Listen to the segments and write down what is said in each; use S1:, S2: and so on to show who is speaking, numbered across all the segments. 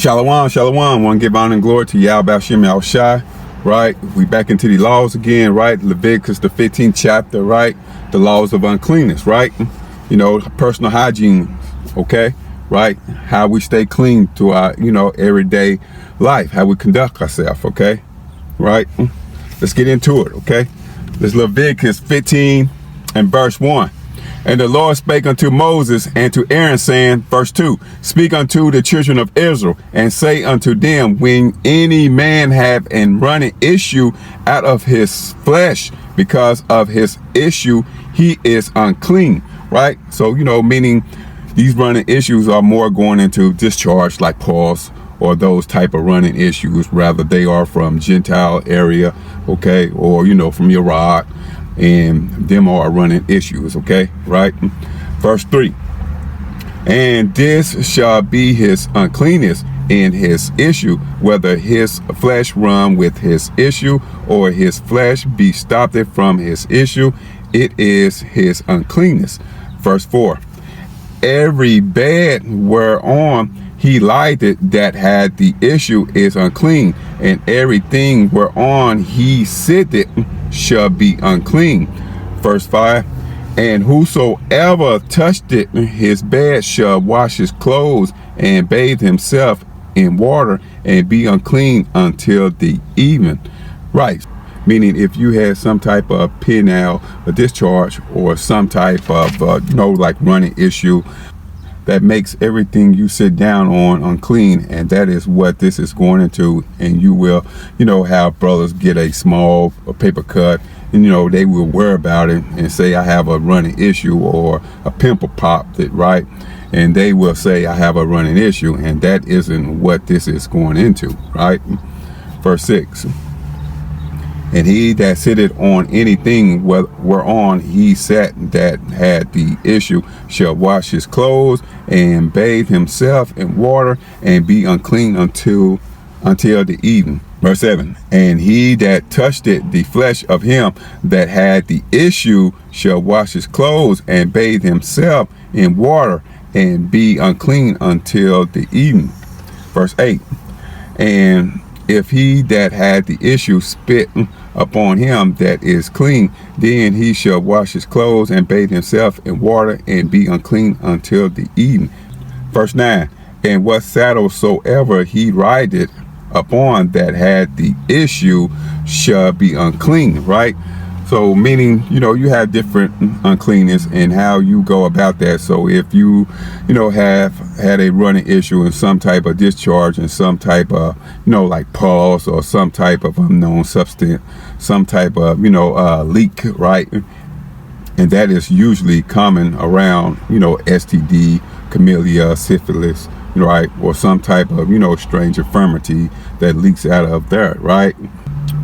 S1: Shalom, shalom. Want to give honor and glory to Yahweh Hashem Yahushai, right? We back into the laws again, right? Leviticus, the 15th chapter, right? The laws of uncleanness, right? You know, personal hygiene, okay? Right? How we stay clean to our, everyday life, how we conduct ourselves, okay? Right? Let's get into it, okay? This Leviticus 15 and verse 1. And the Lord spake unto Moses and to Aaron, saying, verse 2, speak unto the children of Israel, and say unto them, when any man have an running issue out of his flesh, because of his issue, he is unclean, right? So, meaning these running issues are more going into discharge, like pause, or those type of running issues, rather they are from Gentile area, okay, or, from Iraq, and them are running issues, okay, right? Verse 3, and this shall be his uncleanness in his issue, whether his flesh run with his issue, or his flesh be stopped from his issue, it is his uncleanness. Verse 4, every bed whereon he lighted that had the issue is unclean, and everything whereon he sitteth shall be unclean. Verse 5, and whosoever touched it, his bed shall wash his clothes and bathe himself in water and be unclean until the evening. Right, meaning if you had some type of penile, a discharge, or some type of like running issue that makes everything you sit down on unclean, and that is what this is going into. And you will have brothers get a small paper cut, and they will worry about it and say, I have a running issue, or a pimple popped it, right? And they will say, I have a running issue, and that isn't what this is going into, right? Verse 6, and he that sitteth on anything whereon he sat that had the issue shall wash his clothes and bathe himself in water and be unclean until the evening. Verse 7, and he that touched it, the flesh of him that had the issue, shall wash his clothes and bathe himself in water and be unclean until the evening. Verse 8, and if he that had the issue spit upon him that is clean, then he shall wash his clothes and bathe himself in water and be unclean until the evening. Verse 9, and what saddle soever he rideth upon that had the issue shall be unclean, right? So meaning, you have different uncleanness and how you go about that. So if you, have had a running issue and some type of discharge and some type of, like pus or some type of unknown substance, some type of, leak, right? And that is usually common around, STD, chlamydia, syphilis, right? Or some type of, strange infirmity that leaks out of there, right?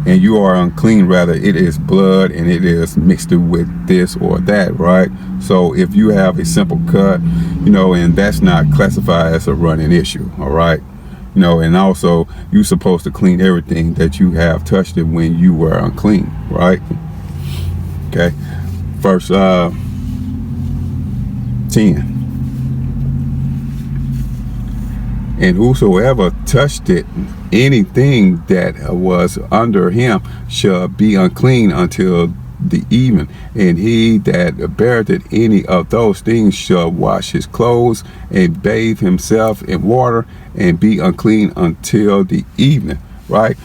S1: And you are unclean, rather it is blood and it is mixed with this or that, right? So if you have a simple cut, and that's not classified as a running issue, all right? And also you're supposed to clean everything that you have touched it when you were unclean, right? Okay, verse 10. And whosoever touched it, anything that was under him shall be unclean until the evening. And he that beareth any of those things shall wash his clothes and bathe himself in water and be unclean until the evening, right?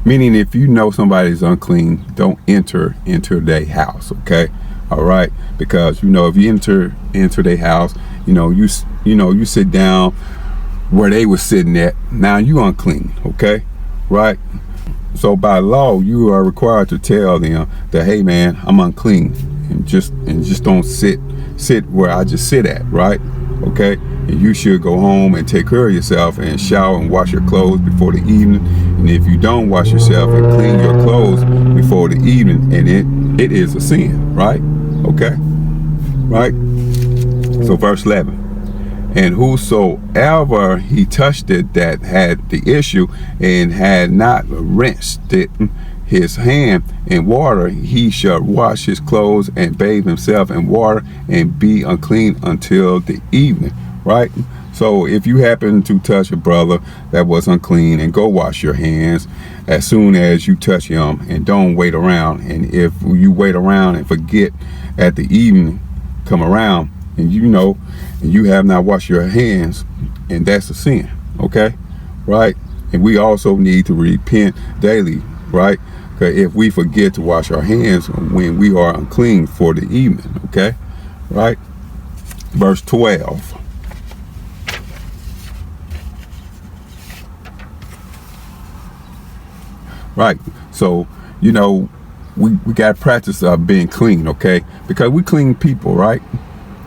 S1: Meaning if you know somebody's unclean, don't enter into their house, okay? All right, because if you enter into their house, you sit down where they were sitting at, now you unclean, okay, right? So by law, you are required to tell them that, hey man, I'm unclean, and just don't sit where I just sit at, right? Okay, and you should go home and take care of yourself and shower and wash your clothes before the evening. And if you don't wash yourself and clean your clothes before the evening, and it is a sin, right? Okay, right? So verse 11. And whosoever he touched it that had the issue and had not rinsed it his hand in water, he shall wash his clothes and bathe himself in water and be unclean until the evening, right? So if you happen to touch a brother that was unclean, and go wash your hands as soon as you touch him, and don't wait around. And if you wait around and forget at the evening come around, and and you have not washed your hands, and that's a sin, okay? Right? And we also need to repent daily, right? Because if we forget to wash our hands when we are unclean for the evening, okay? Right? Verse 12. Right. So, we got to practice being clean, okay? Because we clean people, right?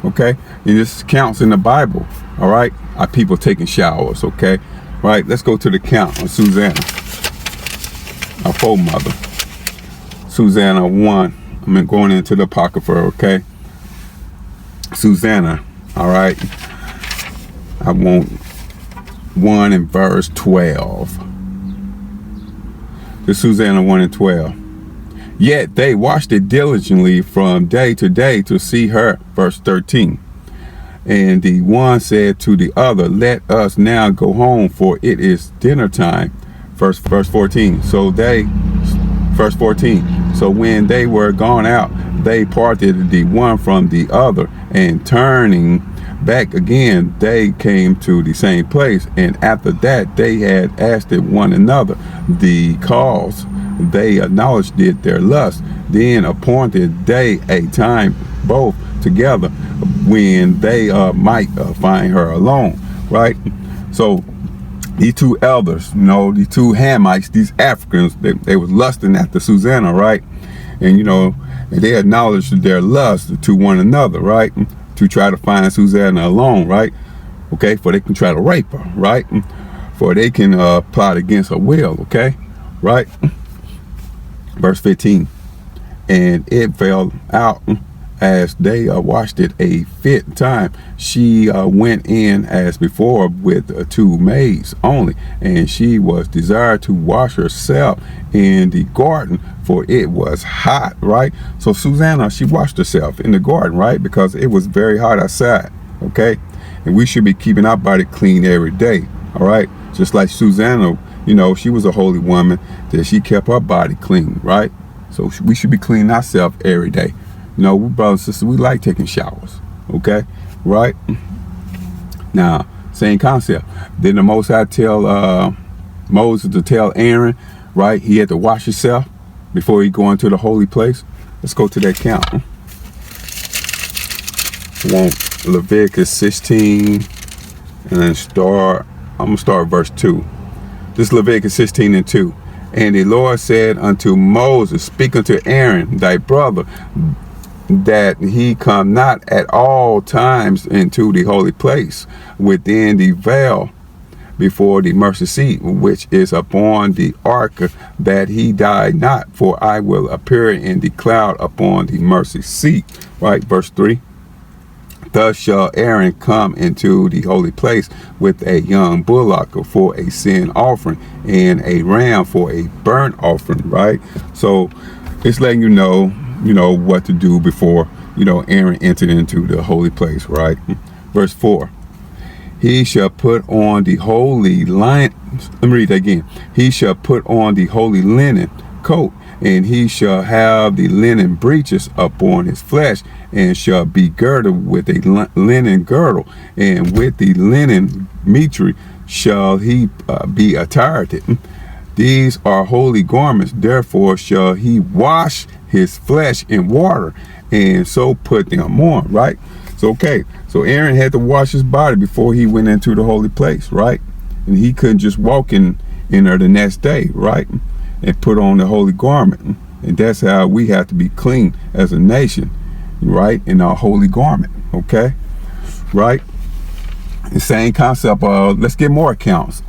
S1: Okay? And this counts in the Bible, all right? Our people taking showers, okay? Right? Let's go to the count on Susanna, our foremother. Susanna 1. I'm going into the Apocrypha, okay? Susanna, all right? I want 1 in verse 12. To Susanna 1 and 12. Yet they watched it diligently from day to day to see her. Verse 13. And the one said to the other, let us now go home, for it is dinner time. Verse 14. Verse 14. So when they were gone out, they parted the one from the other, and turning back again, they came to the same place. And after that, they had asked one another the cause. They acknowledged it their lust. Then appointed they a time both together, when they might find her alone. Right? So these two elders, these two Hamites, these Africans, they was lusting after Susanna, right? And they acknowledged their lust to one another, right? To try to find Susanna alone, right? Okay, for they can try to rape her, right? For they can plot against her will, okay? Right? Verse 15. And it fell out as they watched it a fit time. She went in as before with 2 maids only, and she was desired to wash herself in the garden, for it was hot, right? So Susanna, she washed herself in the garden, right? Because it was very hot outside, okay? And we should be keeping our body clean every day, all right? Just like Susanna, she was a holy woman, that she kept her body clean, right? So we should be cleaning ourselves every day. We brothers and sisters, we like taking showers, okay? Right? Now, same concept. Then the Most High tell Moses to tell Aaron, right? He had to wash himself before he go into the holy place. Let's go to that count. I want Leviticus 16, and then I'm going to start verse 2. This is Leviticus 16 and 2. And the Lord said unto Moses, speak unto Aaron, thy brother, that he come not at all times into the holy place within the veil before the mercy seat, which is upon the ark, that he die not, for I will appear in the cloud upon the mercy seat. Right, verse 3. Thus shall Aaron come into the holy place with a young bullock for a sin offering, and a ram for a burnt offering. Right, so it's letting you know what to do before Aaron entered into the holy place, right? Verse 4. He shall put on the holy linen. Let me read that again. He shall put on the holy linen coat, and he shall have the linen breeches upon his flesh, and shall be girded with a linen girdle, and with the linen mitre shall he be attired. These are holy garments, therefore shall he wash his flesh in water, and so put them on, right? So, okay, so Aaron had to wash his body before he went into the holy place, right? And he couldn't just walk in there the next day, right? And put on the holy garment. And that's how we have to be clean as a nation, right? In our holy garment, okay? Right? The same concept. Let's get more accounts.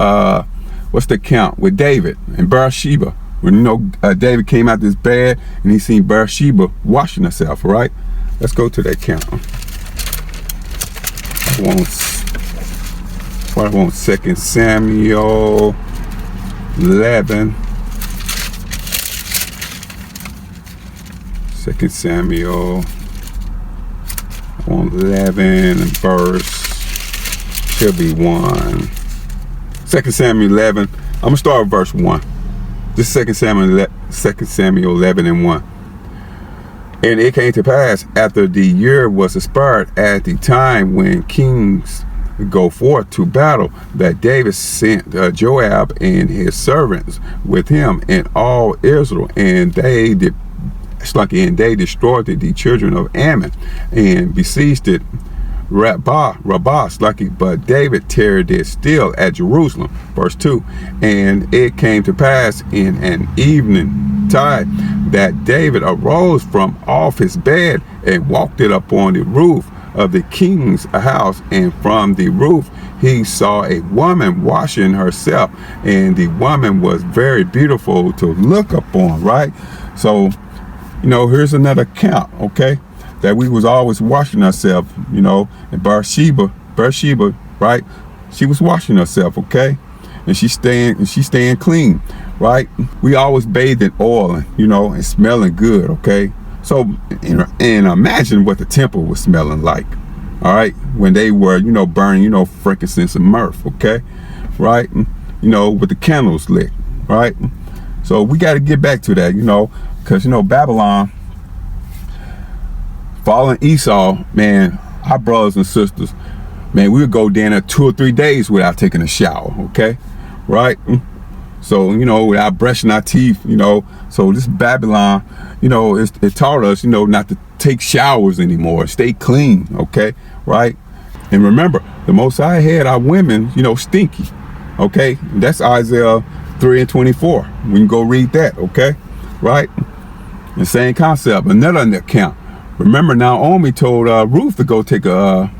S1: What's the count with David and Bathsheba? When David came out this bed and he seen Bathsheba washing herself, right? Let's go to that count. I want 2 Samuel 11. 2 Samuel 11 and verse Should be 1. 2 Samuel 11. I'm going to start with verse 1. This is 2 Samuel 11 and 1. And it came to pass after the year was expired, at the time when kings go forth to battle, that David sent Joab and his servants with him and all Israel, and they destroyed the children of Ammon and besieged it Rabbah, but David tarried it still at Jerusalem. Verse 2. And it came to pass in an evening tide that David arose from off his bed and walked it upon the roof of the king's house, and from the roof he saw a woman washing herself, and the woman was very beautiful to look upon. Right? So, here's another account, okay, that we was always washing ourselves, and Bathsheba, right? She was washing herself, okay? And she's staying clean, right? We always bathed in oil, and smelling good, okay? So, and imagine what the temple was smelling like, all right? When they were, burning, frankincense and myrrh, okay? Right? With the candles lit, right? So we got to get back to that, because, Babylon, following Esau, man, our brothers and sisters, man, we would go down there 2 or 3 days without taking a shower, okay? Right? So, without brushing our teeth, so this Babylon, it taught us, not to take showers anymore, stay clean, okay? Right? And remember, the Most High had our women, stinky, okay? That's Isaiah 3 and 24. We can go read that, okay? Right? The same concept, another account. Remember, Naomi told Ruth to go take a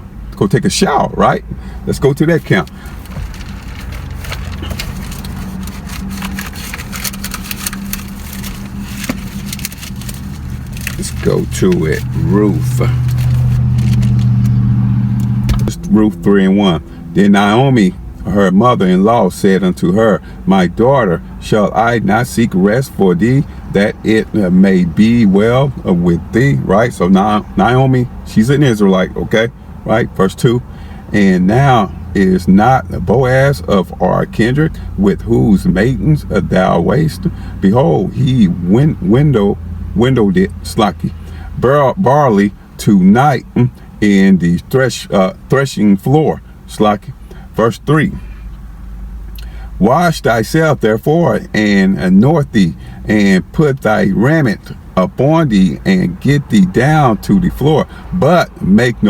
S1: shower, right? Let's go to that account. Let's go to it. Ruth 3 and 1. Then Naomi, her mother-in-law, said unto her, My daughter, shall I not seek rest for thee, that it may be well with thee? Right? So now Naomi, she's an Israelite, okay? Right? Verse 2. And now is not Boaz of our kindred, with whose maidens thou wast? Behold, he windowed it, barley tonight in the threshing floor. Verse 3. Wash thyself therefore, and anoint thee, and put thy raiment upon thee, and get thee down to the floor, but make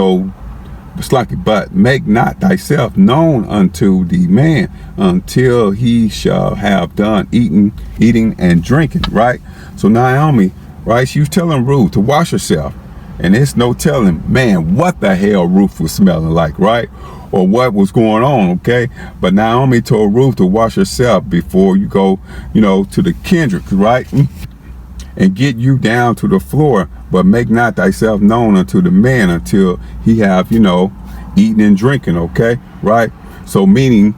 S1: not thyself known unto the man until he shall have done eating and drinking. Right? So Naomi, right, she was telling Ruth to wash herself, and it's no telling, man, what the hell Ruth was smelling like, right? Or what was going on, okay? But Naomi told Ruth to wash herself before you go, to the kindred, right? And get you down to the floor, but make not thyself known unto the man until he have, eating and drinking, okay? Right? So meaning,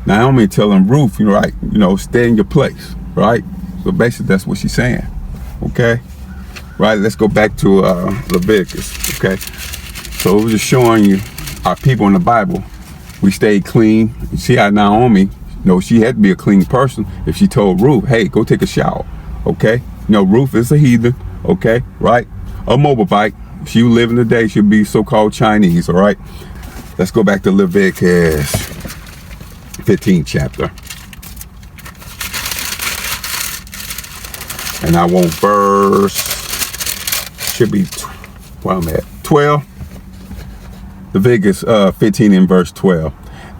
S1: Naomi telling Ruth, right, stay in your place, right? So basically that's what she's saying, okay? Right, let's go back to Leviticus, okay? So we're just showing you our people in the Bible, we stayed clean. You see how Naomi, she had to be a clean person if she told Ruth, hey, go take a shower, okay? Ruth is a heathen, okay, right? A Moabite. She was living today, she'll be so-called Chinese, all right? Let's go back to Leviticus 15 chapter. And I want verse, should be, where I'm at, 12. Leviticus 15 and verse 12.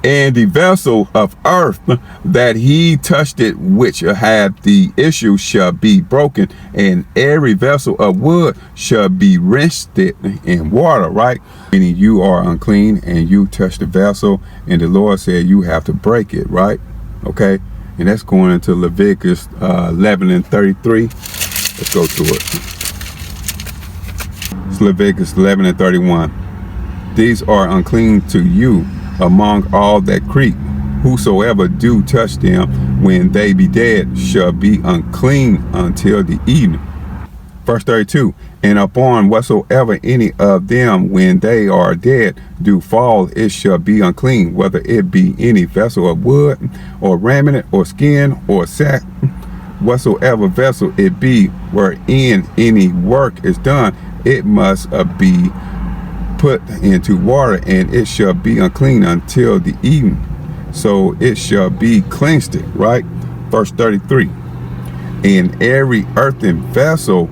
S1: And the vessel of earth that he touched it, which had the issue, shall be broken, and every vessel of wood shall be rinsed in water, right? Meaning you are unclean and you touch the vessel, and the Lord said you have to break it, right? Okay, and that's going into Leviticus 11 and 33. Let's go to it. It's Leviticus 11 and 31. These are unclean to you among all that creep. Whosoever do touch them when they be dead shall be unclean until the evening. Verse 32, and upon whatsoever any of them when they are dead do fall, it shall be unclean, whether it be any vessel of wood, or raiment, or skin, or sack, whatsoever vessel it be, wherein any work is done, it must be put into water, and it shall be unclean until the evening. So it shall be cleansed, right? Verse 33, and every earthen vessel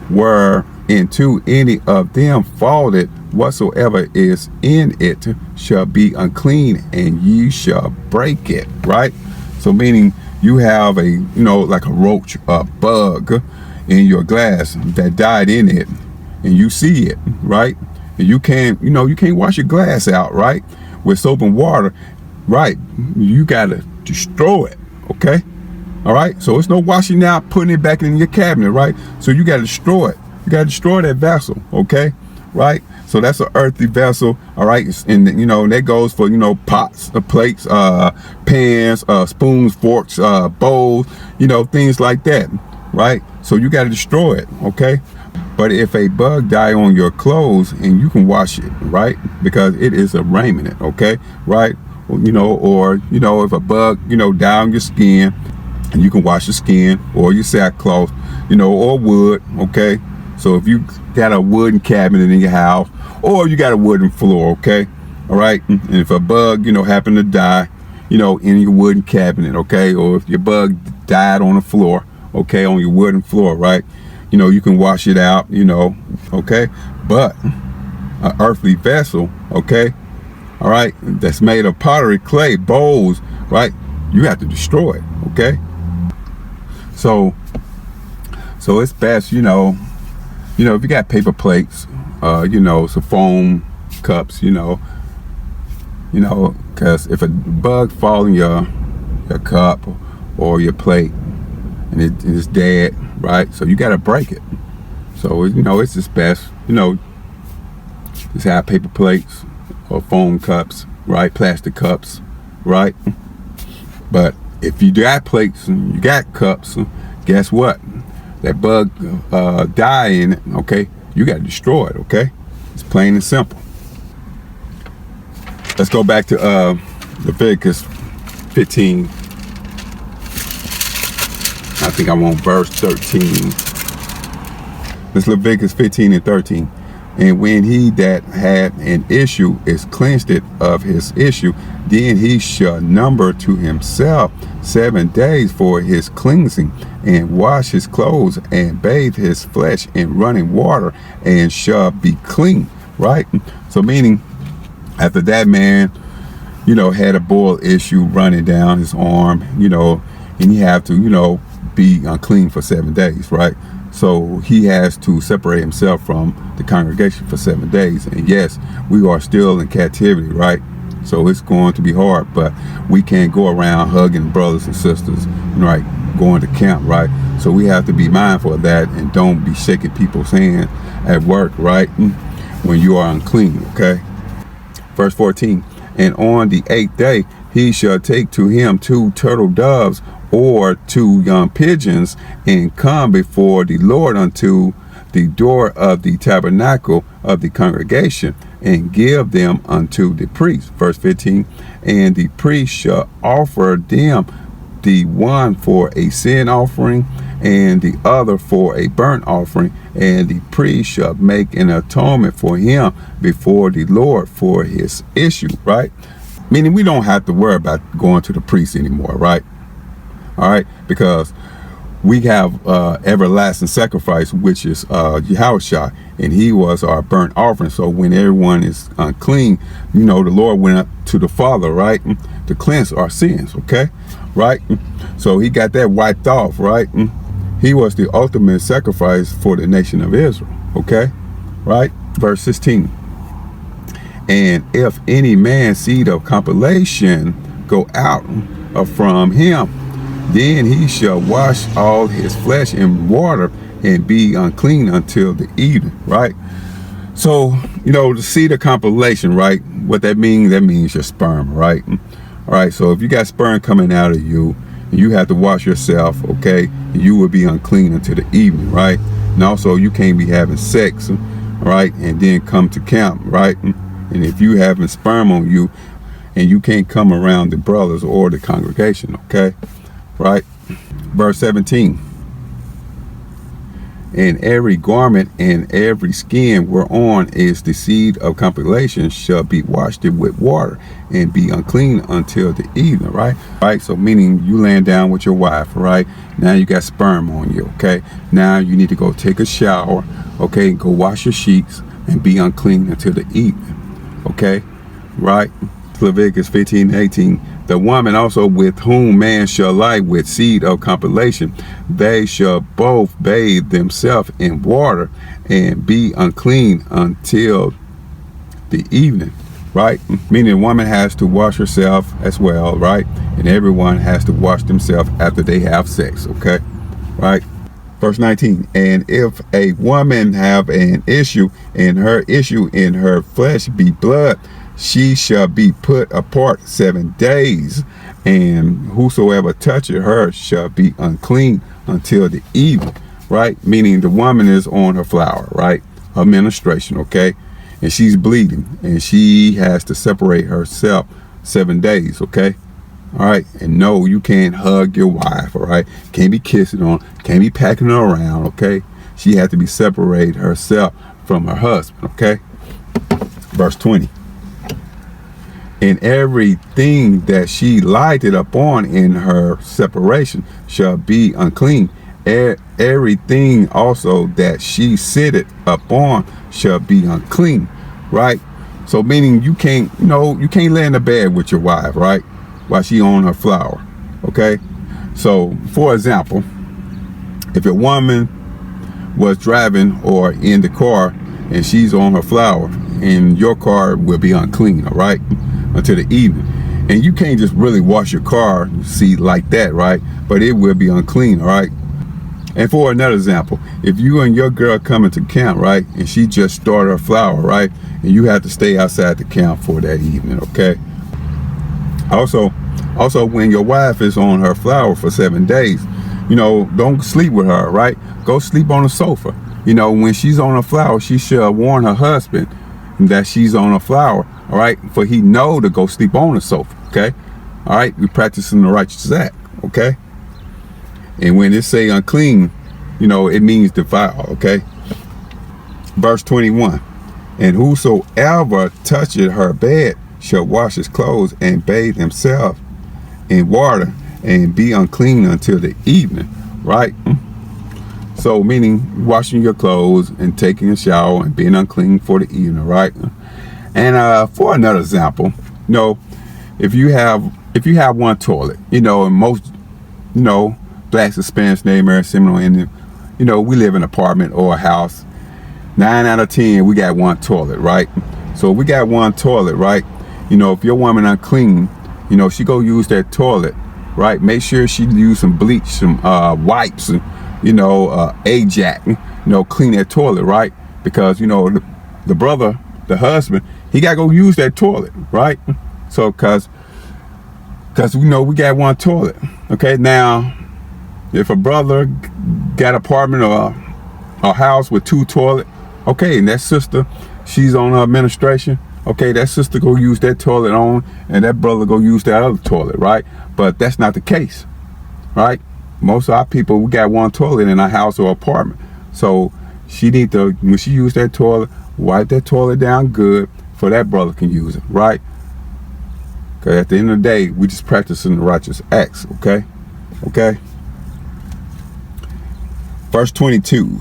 S1: where into any of them falleth, whatsoever is in it shall be unclean, and ye shall break it, right? So meaning you have a, like a roach, a bug in your glass that died in it, and you see it, right? And you can't, you can't wash your glass out, right? With soap and water, right? You gotta destroy it, okay? All right, so it's no washing out, putting it back in your cabinet, right? So you got to destroy it. You got to destroy that vessel, okay? Right? So that's an earthy vessel, all right? And, that goes for, pots, plates, pans, spoons, forks, bowls, things like that, right? So you got to destroy it, okay? But if a bug die on your clothes, and you can wash it, right? Because it is a raiment, okay? Right? Or, if a bug, die on your skin, and you can wash your skin or your sackcloth, or wood, okay? So if you got a wooden cabinet in your house, or you got a wooden floor, okay? All right, and if a bug, happen to die, in your wooden cabinet, okay? Or if your bug died on the floor, okay, on your wooden floor, right? You can wash it out, okay? But an earthly vessel, okay? All right, that's made of pottery, clay, bowls, right? You have to destroy it, okay? So it's best, if you got paper plates, some foam cups, because if a bug fall in your cup or your plate and it's dead, right? So you got to break it. So, it's just best, just have paper plates or foam cups, right? Plastic cups, right? But if you got plates and you got cups, guess what? That bug die in it, okay? You got to destroy it, okay? It's plain and simple. Let's go back to Leviticus 15. I think I want verse 13. It's Leviticus 15 and 13. And when he that had an issue is cleansed it of his issue, then he shall number to himself 7 days for his cleansing, and wash his clothes, and bathe his flesh in running water, and shall be clean, right? So meaning, after that man, had a boil issue running down his arm, and he have to, be unclean for 7 days, right? So he has to separate himself from the congregation for 7 days. And yes, we are still in captivity, right? So it's going to be hard, but we can't go around hugging brothers and sisters, right? Going to camp, right? So we have to be mindful of that, and don't be shaking people's hand at work, right? When you are unclean, okay? Verse 14, and on the 8th day, he shall take to him 2 turtle doves or 2 young pigeons, and come before the Lord unto the door of the tabernacle of the congregation, and give them unto the priest. Verse 15, and the priest shall offer them, the one for a sin offering, and the other for a burnt offering, and the priest shall make an atonement for him before the Lord for his issue, right? Meaning we don't have to worry about going to the priest anymore, right? All right, because we have everlasting sacrifice, which is Yahushua, and he was our burnt offering. So when everyone is unclean, the Lord went up to the Father, right, to cleanse our sins, okay, right? So he got that wiped off, right? He was the ultimate sacrifice for the nation of Israel, okay, right? Verse 16, and if any man's seed of compilation go out from him, then he shall wash all his flesh in water, and be unclean until the evening, right? So, the seed of compilation, right? What that means your sperm, right? All right, so if you got sperm coming out of you, And you have to wash yourself, okay? And you will be unclean until the evening, right? And also, you can't be having sex, right? And then come to camp, right? And if you having sperm on you, and you can't come around the brothers or the congregation, okay? Right? Verse 17. And every garment and every skin whereon is the seed of compilation shall be washed with water and be unclean until the evening, right? Right, so meaning you laying down with your wife, right? Now you got sperm on you, okay? Now you need to go take a shower, okay? Go wash your sheets and be unclean until the evening, okay? Right? Leviticus 15:18. The woman also with whom man shall lie with seed of compilation, they shall both bathe themselves in water and be unclean until the evening, right? Meaning the woman has to wash herself as well, right? And everyone has to wash themselves after they have sex, okay? Right? Verse 19, and if a woman have an issue, and her issue in her flesh be blood, she shall be put apart 7 days, and whosoever toucheth her shall be unclean until the evening, right? Meaning the woman is on her flower, right? Her menstruation, okay? And she's bleeding, and she has to separate herself 7 days, okay? All right, and no, you can't hug your wife, all right? Can't be kissing on, can't be packing her around, okay? She has to be separated herself from her husband, okay? Verse 20. And everything that she lighted upon in her separation shall be unclean. Everything also that she sitteth upon shall be unclean, right? So meaning you can't, you can't lay in the bed with your wife, right? While she on her flower, okay? So, for example, if a woman was driving or in the car and she's on her flower, and your car will be unclean, all right? Until the evening. And you can't just really wash your car seat like that, right? But it will be unclean, all right? And for another example, if you and your girl coming to camp, right, and she just started her flower, right, and you have to stay outside the camp for that evening, okay? Also when your wife is on her flower for 7 days, don't sleep with her, right? Go sleep on the sofa. When she's on her flower, she shall warn her husband that she's on a flower, all right? For he know to go sleep on the sofa, okay? All right, we practicing the righteous act, okay? And when it say unclean, it means defile, okay? Verse 21, and whosoever toucheth her bed shall wash his clothes and bathe himself in water and be unclean until the evening, right? So meaning washing your clothes and taking a shower and being unclean for the evening, right? And for another example, if you have one toilet, and most, blacks, Hispanics, Native Americans, Seminole Indian, we live in an apartment or a house. 9 out of 10, we got one toilet, right? So we got one toilet, right? If your woman unclean, she go use that toilet, right? Make sure she use some bleach, some wipes, and Ajax, clean that toilet, right? Because the brother, the husband, he gotta go use that toilet, right? So cause we got one toilet, okay? Now, if a brother got an apartment or a house with 2 toilets, okay, and that sister, she's on her administration, okay, that sister go use that toilet on, and that brother go use that other toilet, right? But that's not the case, right? Most of our people, we got one toilet in our house or apartment. So she need to, when she use that toilet, wipe that toilet down good for that brother can use it, right? Because at the end of the day, we just practicing the righteous acts, okay? Okay? Verse 22.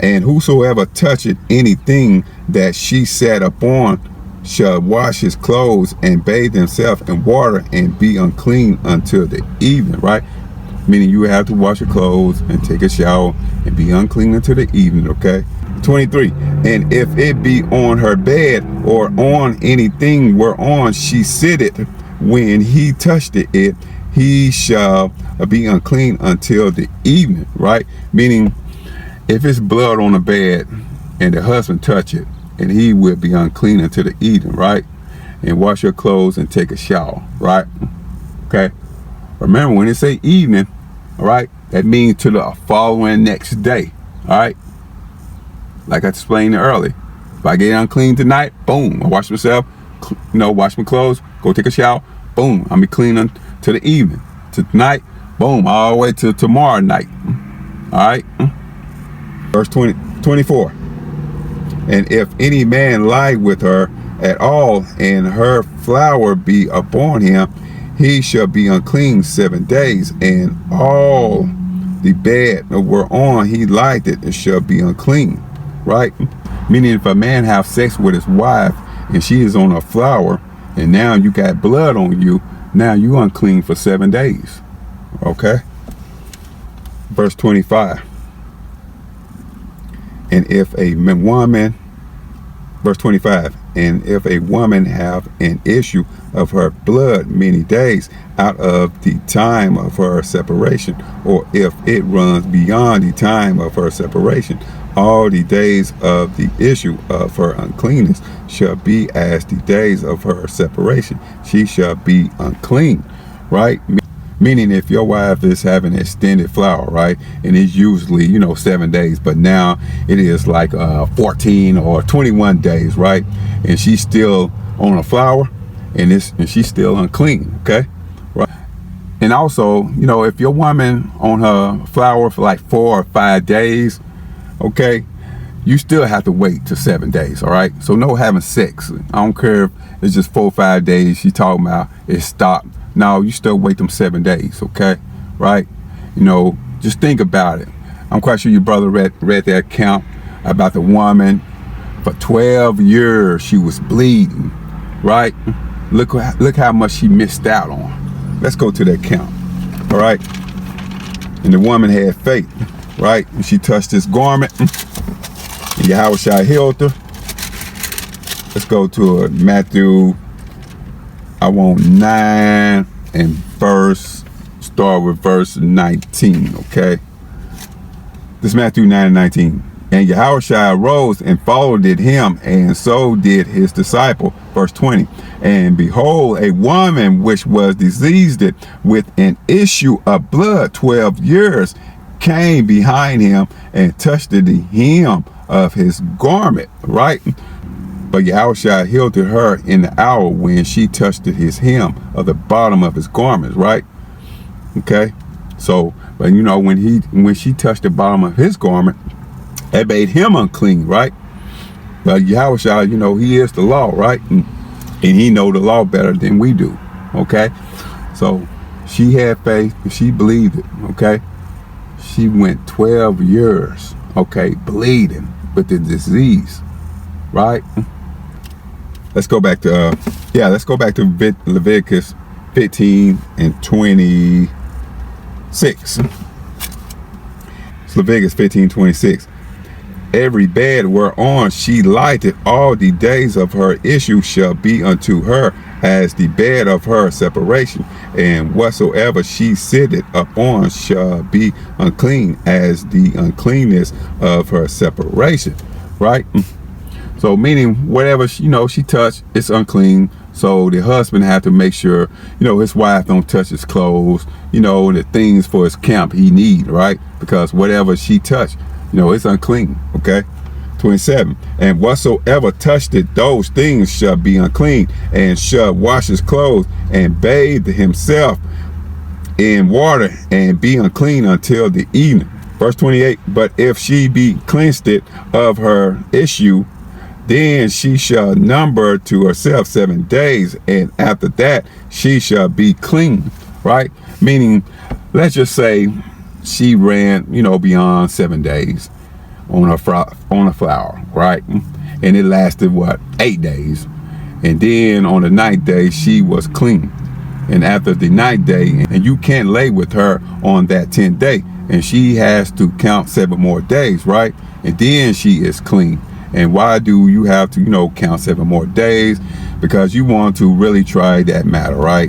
S1: And whosoever toucheth anything that she sat upon shall wash his clothes and bathe himself in water and be unclean until the evening, right? Meaning you have to wash your clothes and take a shower and be unclean until the evening, okay? 23. And if it be on her bed or on anything whereon she sitteth, when he touched it, he shall be unclean until the evening, right? Meaning, if it's blood on the bed and the husband touch it, and he will be unclean until the evening, right? And wash your clothes and take a shower, right? Okay. Remember, when it say evening, all right, that means to the following next day. All right, like I explained earlier, if I get unclean tonight, boom, I wash myself, wash my clothes, go take a shower, boom, I'll be clean to the evening. To tonight, boom, all the way to tomorrow night. All right, verse 24. And if any man lie with her at all, and her flower be upon him, he shall be unclean 7 days, and all the bed whereon he lied it shall be unclean. Right? Meaning, if a man have sex with his wife and she is on a flower, and now you got blood on you, now you unclean for 7 days. Okay? Verse 25. And if a woman, verse 25, and if a woman have an issue of her blood many days out of the time of her separation, or if it runs beyond the time of her separation, all the days of the issue of her uncleanness shall be as the days of her separation. She shall be unclean. Right? Meaning, if your wife is having extended flower, right, and it's usually, 7 days, but now it is like 14 or 21 days, right, and she's still on a flower, and she's still unclean, okay, right? And also, if your woman on her flower for like 4 or 5 days, okay, you still have to wait till 7 days, all right? So no having sex. I don't care if it's just 4 or 5 days she talking about it stopped. No, you still wait them 7 days, okay? Right? Just think about it. I'm quite sure your brother read that account about the woman. For 12 years she was bleeding, right? Look how much she missed out on. Let's go to that account, all right? And the woman had faith, right? And she touched his garment, and Yahweh healed her. Let's go to Matthew. I want 9 and start with verse 19, okay? This is Matthew 9 and 19. And Yahushua arose and followed him, and so did his disciple. Verse 20. And behold, a woman which was diseased with an issue of blood 12 years came behind him and touched the hem of his garment, right? But Yahushua healed her in the hour when she touched his hem of the bottom of his garments, right? Okay. So, but when she touched the bottom of his garment, it made him unclean, right? But Yahushua, he is the law, right? And he know the law better than we do. Okay. So she had faith and she believed it. Okay. She went 12 years, okay, bleeding with the disease, right? Let's go back to Leviticus 15 and 26. It's Leviticus 15:26. Every bed whereon she lighted all the days of her issue shall be unto her as the bed of her separation, and whatsoever she sitteth upon shall be unclean as the uncleanness of her separation. Right? So meaning whatever she touched, it's unclean. So the husband had to make sure his wife don't touch his clothes, the things for his camp he need, right? Because whatever she touched, it's unclean. Okay. 27. And whatsoever touched it, those things shall be unclean, and shall wash his clothes and bathe himself in water and be unclean until the evening. Verse 28. But if she be cleansed of her issue, then she shall number to herself 7 days, and after that she shall be clean. Right? Meaning, let's just say she ran, beyond 7 days on a flower, right? And it lasted 8 days, and then on the 9th day she was clean. And after the 9th day, and you can't lay with her on that 10th day, and she has to count 7 more days, right? And then she is clean. And why do you have to, count 7 more days? Because you want to really try that matter, right?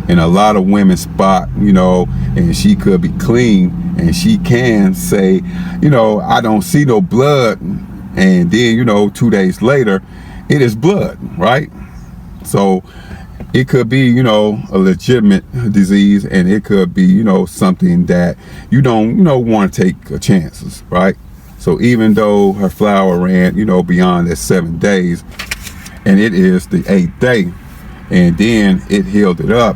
S1: And a lot of women spot, and she could be clean, and she can say, I don't see no blood. And then, 2 days later, it is blood, right? So It could be, you know, a legitimate disease, and it could be, you know, something that you don't, you know, want to take chances, right? So even though her flower ran, you know, beyond that 7 days, and it is the 8th day, and then it healed it up,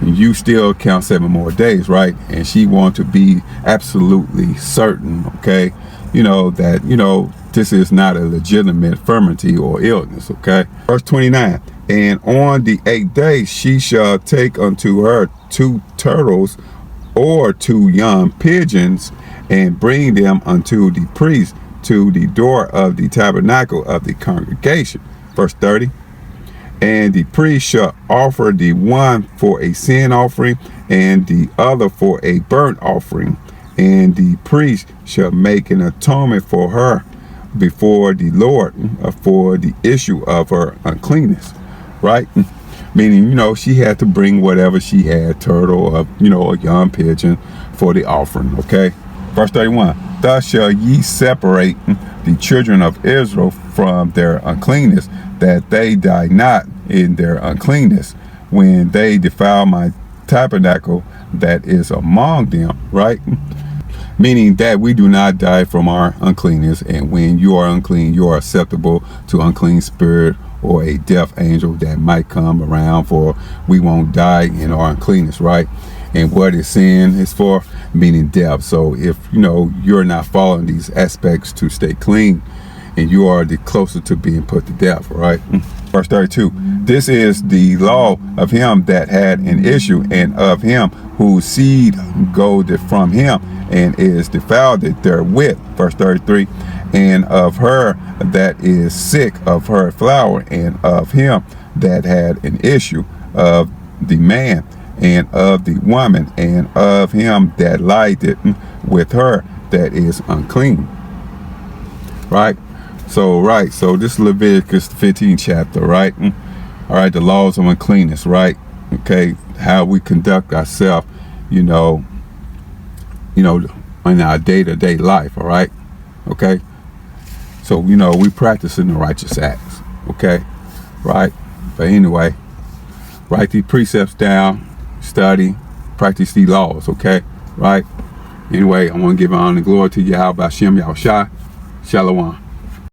S1: you still count 7 more days, right? And she wanted to be absolutely certain, okay, you know, that, you know, this is not a legitimate infirmity or illness, okay? Verse 29, and on the 8th day she shall take unto her 2 turtles or 2 young pigeons, and bring them unto the priest to the door of the tabernacle of the congregation. Verse 30, and the priest shall offer the one for a sin offering, and the other for a burnt offering, and the priest shall make an atonement for her before the Lord for the issue of her uncleanness, right? Meaning, you know, she had to bring whatever she had, turtle, or, you know, a young pigeon for the offering, okay? Verse 31, thus shall ye separate the children of Israel from their uncleanness, that they die not in their uncleanness when they defile my tabernacle that is among them, right? Meaning that we do not die from our uncleanness, and when you are unclean, you are acceptable to unclean spirit or a deaf angel that might come around, for we won't die in our uncleanness, right? And what is sin is for, meaning death. So if, you know, you're not following these aspects to stay clean, and you are the closer to being put to death, right? Verse 32, this is the law of him that had an issue, and of him whose seed goeth from him, and is defiled therewith. Verse 33, and of her that is sick of her flower, and of him that had an issue, of the man, and of the woman, and of him that lied with her that is unclean. Right? So, right, so this is Leviticus 15 chapter, right? All right, the laws of uncleanness, right? Okay, how we conduct ourselves, you know, in our day-to-day life, all right? Okay? So, you know, we practicing the righteous acts, okay? Right? But anyway, write these precepts down, study, practice these laws, okay? Right? Anyway, I want to give honor and glory to Yahweh Hashem Yahushua. Shalom.